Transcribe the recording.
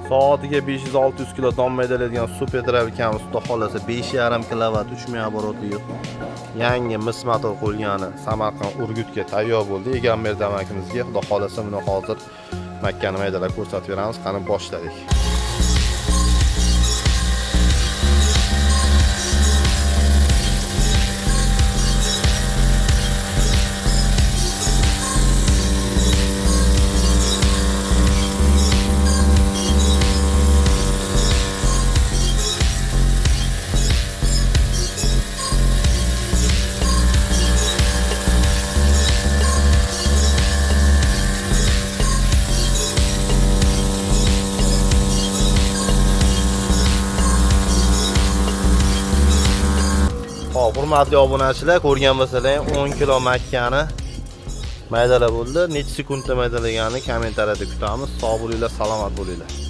Soatiga 500-600 kg don maydaladigan super trafikamiz xudo xolasa 5,5 kW 3000 оборотli yangi mis motor qo'yilgani Samarqand Urgutga tayyor bo'ldi. Egamber damakimizga xudo xolasa buni hozir Makkani maydalab ko'rsatib beramiz. Qani boshladik. Hurmatli obunachilar, ko'rgan bo'lsalaring 10 kg makkani maydalab bo'ldi. Necha sekundda maydalaganini kommentariyada kutamiz. Sog' bo'linglar, salomat bo'linglar.